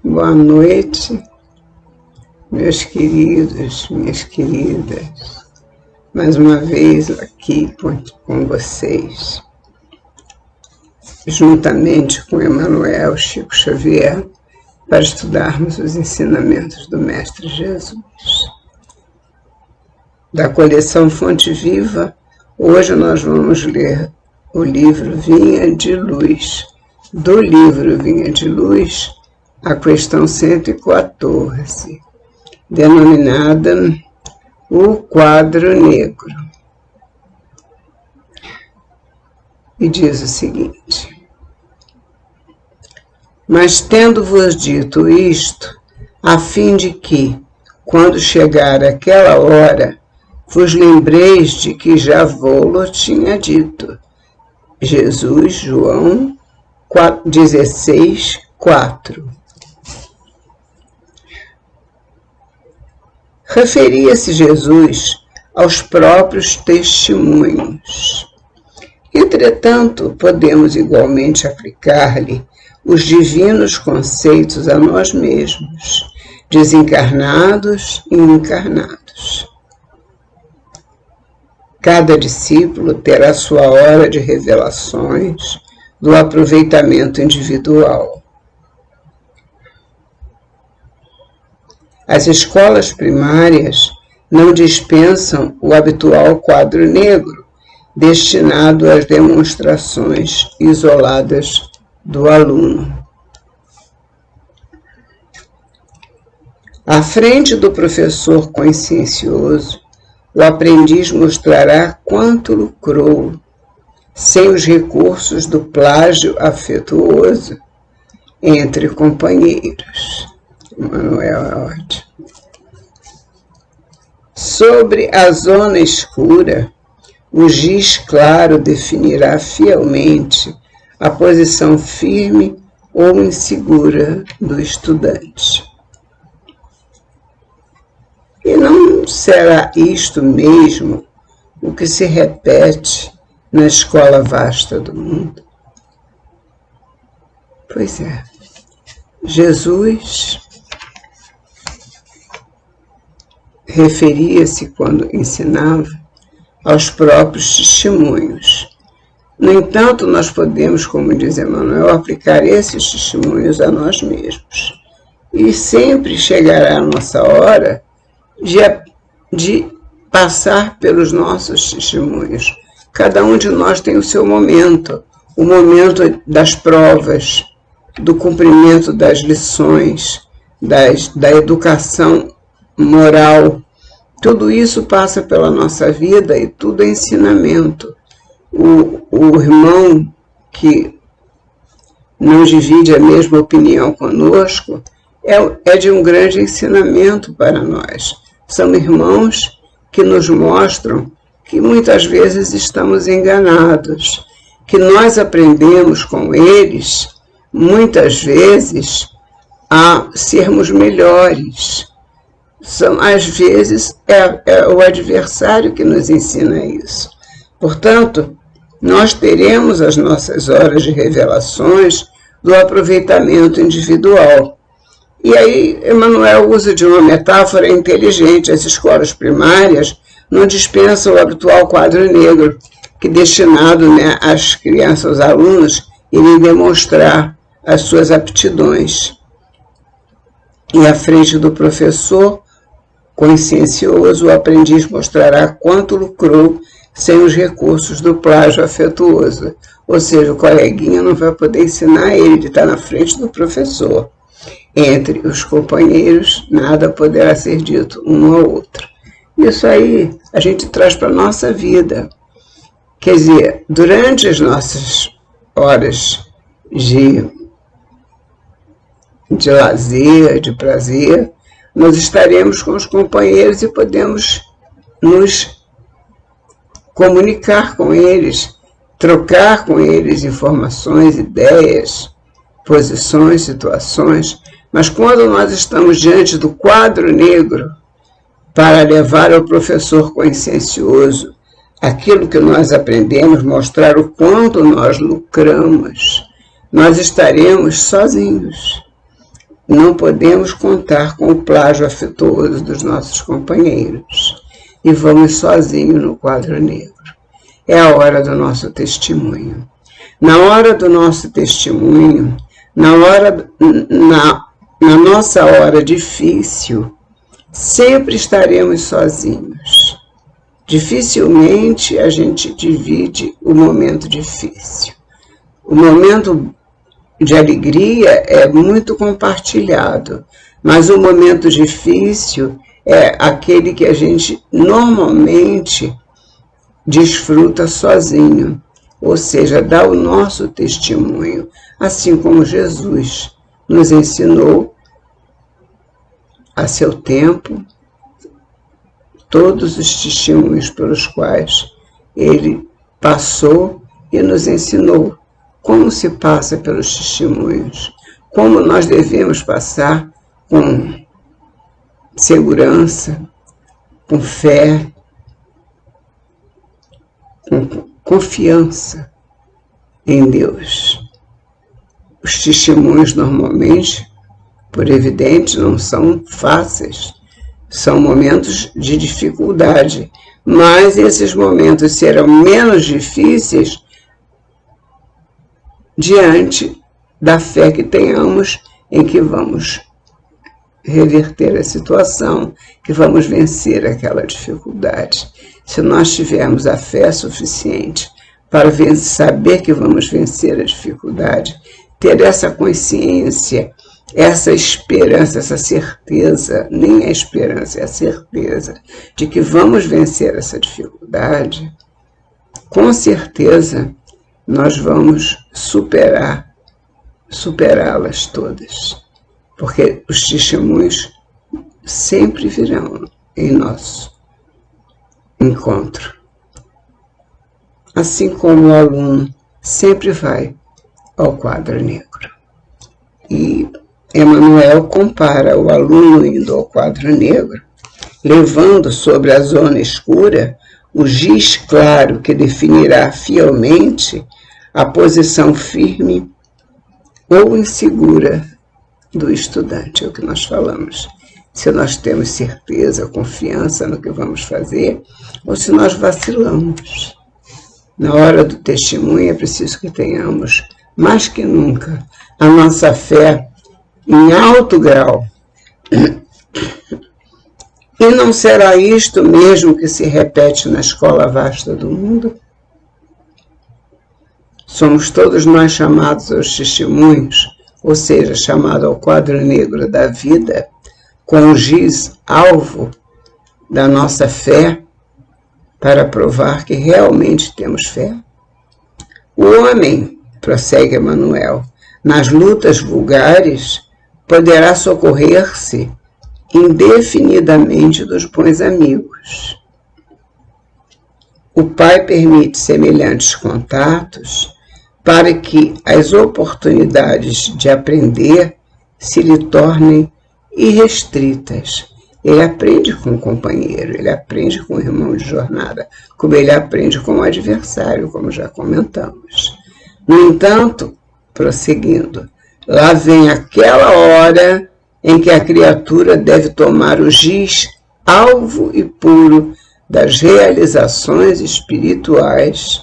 Boa noite, meus queridos, minhas queridas. Mais uma vez aqui com vocês, juntamente com Emmanuel Chico Xavier, para estudarmos os ensinamentos do Mestre Jesus. Da coleção Fonte Viva, hoje nós vamos ler o livro Vinha de Luz. Do livro Vinha de Luz, a questão 114, denominada O Quadro Negro. E diz o seguinte: mas tendo-vos dito isto, a fim de que, quando chegar aquela hora, vos lembreis de que já vô-lo tinha dito. Jesus, João 16, 4. Referia-se Jesus aos próprios testemunhos. Entretanto, podemos igualmente aplicar-lhe os divinos conceitos a nós mesmos, desencarnados e encarnados. Cada discípulo terá sua hora de revelações do aproveitamento individual. As escolas primárias não dispensam o habitual quadro negro, destinado às demonstrações isoladas do aluno. À frente do professor consciencioso, o aprendiz mostrará quanto lucrou, sem os recursos do plágio afetuoso entre companheiros. Emmanuel Ord. Sobre a zona escura, o giz claro definirá fielmente a posição firme ou insegura do estudante. E não será isto mesmo o que se repete na escola vasta do mundo? Pois é, Jesus referia-se, quando ensinava, aos próprios testemunhos. No entanto, nós podemos, como diz Emmanuel, aplicar esses testemunhos a nós mesmos. E sempre chegará a nossa hora de passar pelos nossos testemunhos. Cada um de nós tem o seu momento, o momento das provas, do cumprimento das lições, da educação moral. Tudo isso passa pela nossa vida e tudo é ensinamento. O irmão que não divide a mesma opinião conosco é de um grande ensinamento para nós. São irmãos que nos mostram que muitas vezes estamos enganados, que nós aprendemos com eles, muitas vezes, a sermos melhores. Às vezes, é o adversário que nos ensina isso. Portanto, nós teremos as nossas horas de revelações do aproveitamento individual. E aí, Emmanuel usa de uma metáfora inteligente. As escolas primárias não dispensam o habitual quadro negro, que é destinado, às crianças, aos alunos, irem demonstrar as suas aptidões. E à frente do professor consciencioso, o aprendiz mostrará quanto lucrou sem os recursos do plágio afetuoso. Ou seja, o coleguinha não vai poder ensinar ele estar na frente do professor. Entre os companheiros, nada poderá ser dito um ao outro. Isso aí a gente traz para a nossa vida. Quer dizer, durante as nossas horas de lazer, de prazer, nós estaremos com os companheiros e podemos nos comunicar com eles, trocar com eles informações, ideias, posições, situações. Mas quando nós estamos diante do quadro negro, para levar ao professor consciencioso aquilo que nós aprendemos, mostrar o quanto nós lucramos, nós estaremos sozinhos. não podemos contar com o plágio afetuoso dos nossos companheiros e vamos sozinhos no quadro negro. É a hora do nosso testemunho. Na hora do nosso testemunho, na nossa hora difícil, sempre estaremos sozinhos. Dificilmente a gente divide o momento difícil. O momento de alegria é muito compartilhado, mas o momento difícil é aquele que a gente normalmente desfruta sozinho, ou seja, dá o nosso testemunho, assim como Jesus nos ensinou a seu tempo todos os testemunhos pelos quais ele passou e nos ensinou como se passa pelos testemunhos, como nós devemos passar com segurança, com fé, com confiança em Deus. Os testemunhos normalmente, por evidente, não são fáceis, são momentos de dificuldade, mas esses momentos serão menos difíceis diante da fé que tenhamos em que vamos reverter a situação, que vamos vencer aquela dificuldade. Se nós tivermos a fé suficiente para saber que vamos vencer a dificuldade, ter essa consciência, essa esperança, essa certeza, nem a esperança, é a certeza de que vamos vencer essa dificuldade, com certeza nós vamos superá-las todas, porque os testemunhos sempre virão em nosso encontro. Assim como o aluno sempre vai ao quadro negro. E Emmanuel compara o aluno indo ao quadro negro, levando sobre a zona escura o giz claro que definirá fielmente a posição firme ou insegura do estudante, é o que nós falamos. Se nós temos certeza, confiança no que vamos fazer, ou se nós vacilamos. Na hora do testemunho é preciso que tenhamos, mais que nunca, a nossa fé em alto grau. E não será isto mesmo que se repete na escola vasta do mundo? Somos todos nós chamados aos testemunhos, ou seja, chamados ao quadro negro da vida, com o giz alvo da nossa fé, para provar que realmente temos fé. O homem, prossegue Emmanuel, nas lutas vulgares, poderá socorrer-se indefinidamente dos bons amigos. O Pai permite semelhantes contatos para que as oportunidades de aprender se lhe tornem irrestritas. Ele aprende com o companheiro, ele aprende com o irmão de jornada, como ele aprende com o adversário, como já comentamos. No entanto, prosseguindo, lá vem aquela hora em que a criatura deve tomar o giz alvo e puro das realizações espirituais,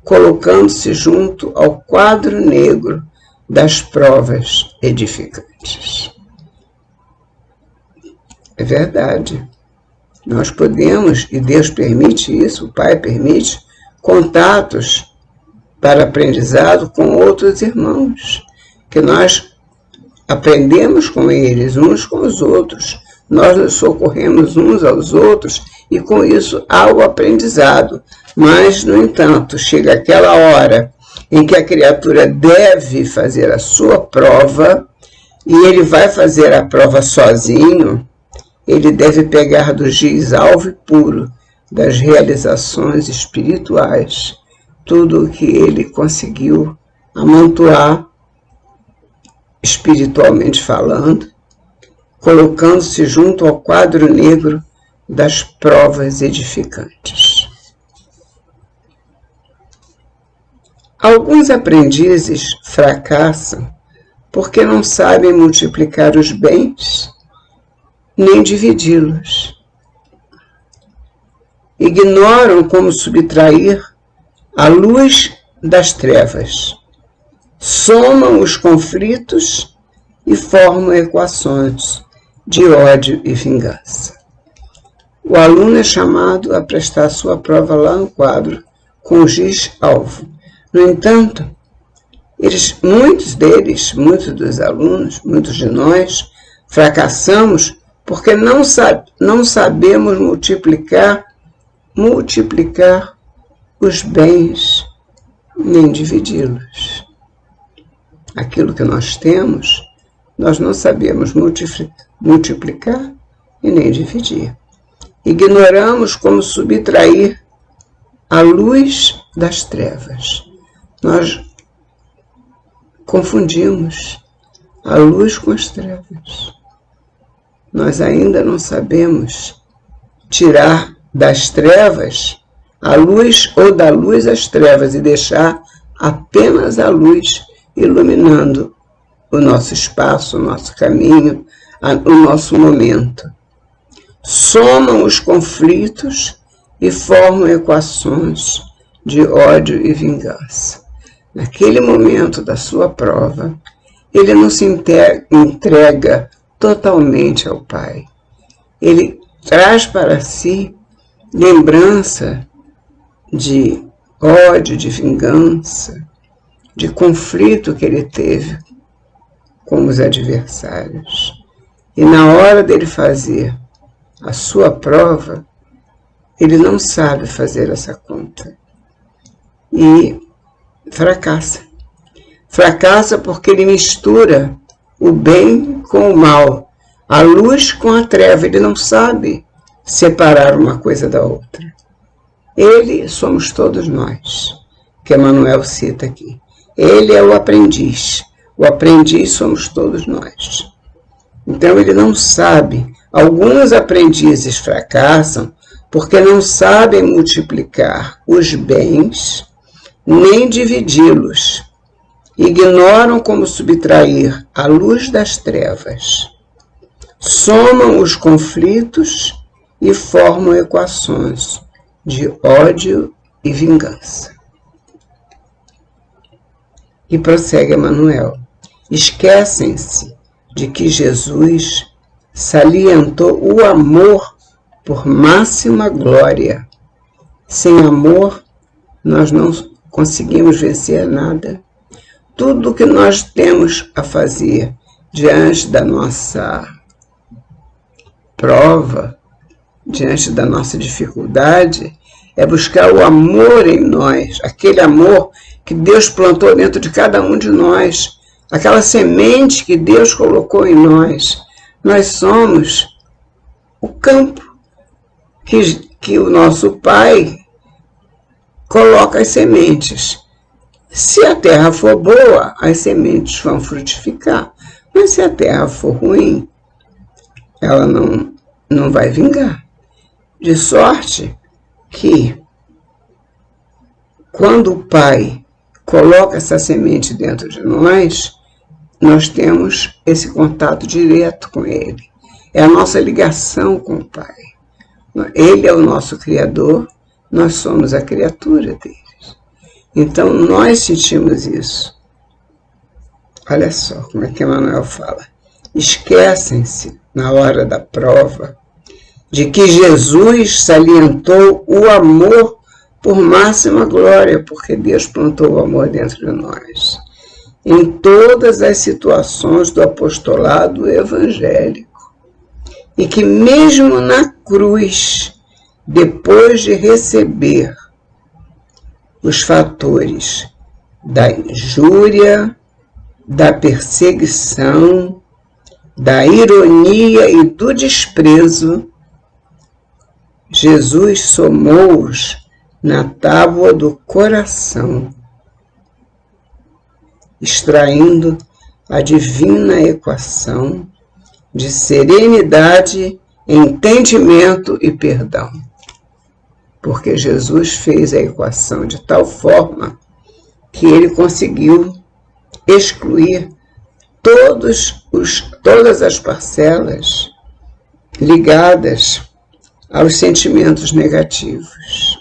colocando-se junto ao quadro negro das provas edificantes. É verdade. Nós podemos, e Deus permite isso, o Pai permite, contatos para aprendizado com outros irmãos, que nós aprendemos com eles, uns com os outros, nós nos socorremos uns aos outros e com isso há o aprendizado. Mas, no entanto, chega aquela hora em que a criatura deve fazer a sua prova e ele vai fazer a prova sozinho. Ele deve pegar do giz alvo e puro das realizações espirituais tudo o que ele conseguiu amontoar espiritualmente falando, colocando-se junto ao quadro negro das provas edificantes. Alguns aprendizes fracassam porque não sabem multiplicar os bens, nem dividi-los. Ignoram como subtrair a luz das trevas, somam os conflitos e formam equações de ódio e vingança. O aluno é chamado a prestar sua prova lá no quadro com o giz-alvo. No entanto, muitos dos alunos, muitos de nós, fracassamos porque não sabemos multiplicar os bens, nem dividi-los. Aquilo que nós temos, nós não sabemos multiplicar e nem dividir. Ignoramos como subtrair a luz das trevas. Nós confundimos a luz com as trevas. Nós ainda não sabemos tirar das trevas a luz ou da luz as trevas e deixar apenas a luz iluminando o nosso espaço, o nosso caminho, o nosso momento. Somam os conflitos e formam equações de ódio e vingança. Naquele momento da sua prova, ele não se entrega totalmente ao Pai. Ele traz para si lembrança de ódio, de vingança, de conflito que ele teve com os adversários. E na hora dele fazer a sua prova, ele não sabe fazer essa conta. E fracassa. Fracassa porque ele mistura o bem com o mal, a luz com a treva. Ele não sabe separar uma coisa da outra. Ele somos todos nós, que Emmanuel cita aqui. Ele é o aprendiz somos todos nós. Então ele não sabe. Alguns aprendizes fracassam porque não sabem multiplicar os bens, nem dividi-los. Ignoram como subtrair a luz das trevas. Somam os conflitos e formam equações de ódio e vingança. E prossegue Emmanuel. Esquecem-se de que Jesus salientou o amor por máxima glória. Sem amor, nós não conseguimos vencer nada. Tudo o que nós temos a fazer diante da nossa prova, diante da nossa dificuldade, é buscar o amor em nós, aquele amor que Deus plantou dentro de cada um de nós, aquela semente que Deus colocou em nós. Nós somos o campo que o nosso Pai coloca as sementes. Se a terra for boa, as sementes vão frutificar. Mas se a terra for ruim, ela não vai vingar. De sorte que, quando o Pai coloca essa semente dentro de nós, nós temos esse contato direto com Ele. É a nossa ligação com o Pai. Ele é o nosso Criador, nós somos a criatura dele. Então, nós sentimos isso. Olha só como é que Emmanuel fala. Esquecem-se, na hora da prova, de que Jesus salientou o amor por máxima glória, porque Deus plantou o amor dentro de nós. Em todas as situações do apostolado evangélico. E que mesmo na cruz, depois de receber os fatores da injúria, da perseguição, da ironia e do desprezo, Jesus somou-os na tábua do coração, extraindo a divina equação de serenidade, entendimento e perdão. Porque Jesus fez a equação de tal forma que ele conseguiu excluir todas as parcelas ligadas aos sentimentos negativos.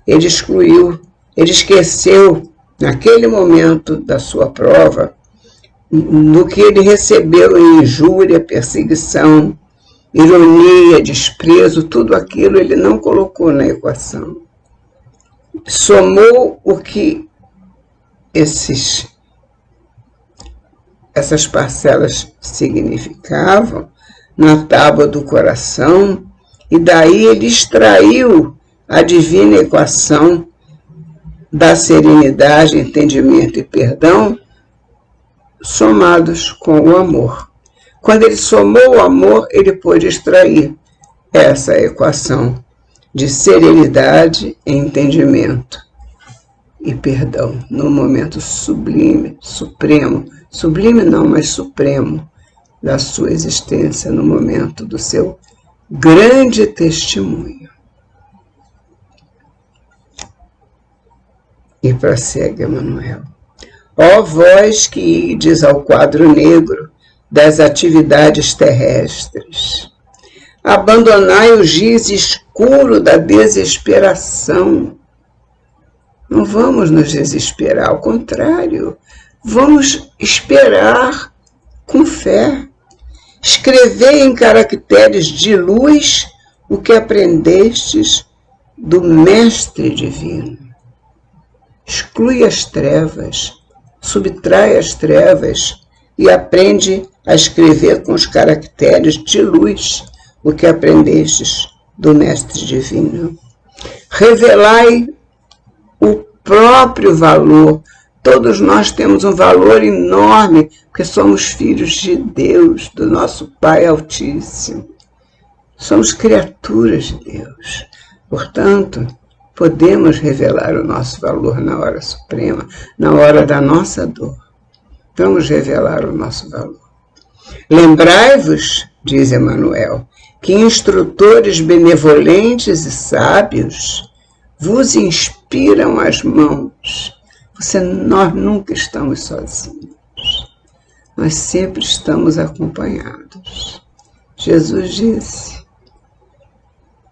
Ele excluiu, ele esqueceu, naquele momento da sua prova, no que ele recebeu em injúria, perseguição, ironia, desprezo, tudo aquilo ele não colocou na equação. Somou o que essas parcelas significavam na tábua do coração, e daí ele extraiu a divina equação da serenidade, entendimento e perdão, somados com o amor. Quando ele somou o amor, ele pôde extrair essa equação de serenidade, entendimento e perdão, no momento sublime, supremo, sublime não, mas supremo da sua existência, no momento do seu grande testemunho. E prossegue Emmanuel. Ó vós que ides ao quadro negro das atividades terrestres, abandonai o giz escuro da desesperação. Não vamos nos desesperar, ao contrário, vamos esperar com fé. Escrevei em caracteres de luz o que aprendestes do Mestre Divino. Exclui as trevas, subtrai as trevas e aprende a escrever com os caracteres de luz o que aprendestes do Mestre Divino. Revelai o próprio valor. Todos nós temos um valor enorme, porque somos filhos de Deus, do nosso Pai Altíssimo. Somos criaturas de Deus. Portanto, podemos revelar o nosso valor na hora suprema, na hora da nossa dor. Vamos revelar o nosso valor. Lembrai-vos, diz Emmanuel, que instrutores benevolentes e sábios vos inspiram as mãos. Nós nunca estamos sozinhos. Nós sempre estamos acompanhados. Jesus disse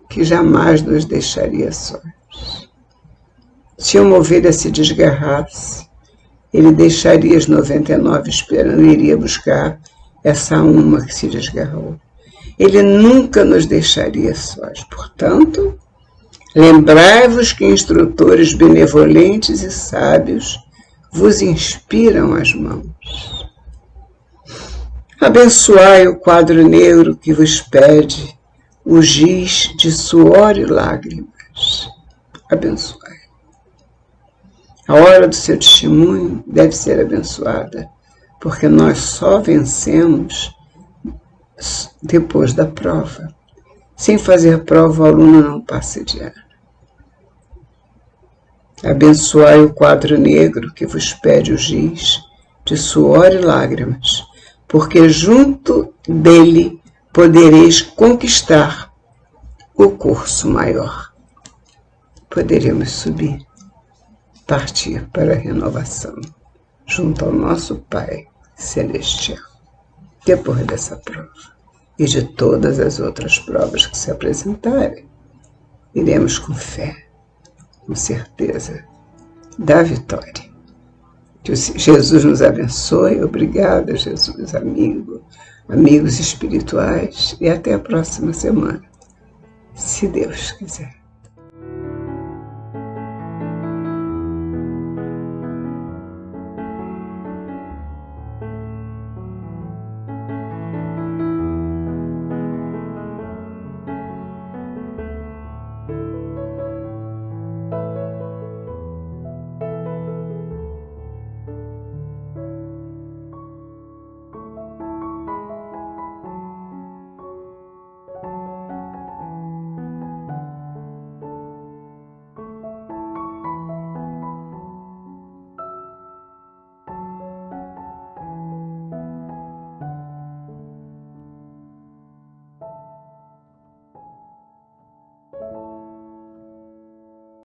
que jamais nos deixaria sós. Se uma ovelha se desgarrasse, ele deixaria as 99 esperando e iria buscar essa uma que se desgarrou. Ele nunca nos deixaria sós. Portanto, lembrai-vos que instrutores benevolentes e sábios vos inspiram as mãos. Abençoai o quadro negro que vos pede o giz de suor e lágrimas. Abençoai. A hora do seu testemunho deve ser abençoada, porque nós só vencemos depois da prova. Sem fazer prova, o aluno não passa de ano. Abençoai o quadro negro que vos pede o giz de suor e lágrimas, porque junto dele podereis conquistar o curso maior. Poderemos subir, partir para a renovação, junto ao nosso Pai Celestial. Depois dessa prova e de todas as outras provas que se apresentarem, iremos com fé, com certeza da vitória. Que Jesus nos abençoe. Obrigada, Jesus, amigos espirituais, e até a próxima semana, se Deus quiser.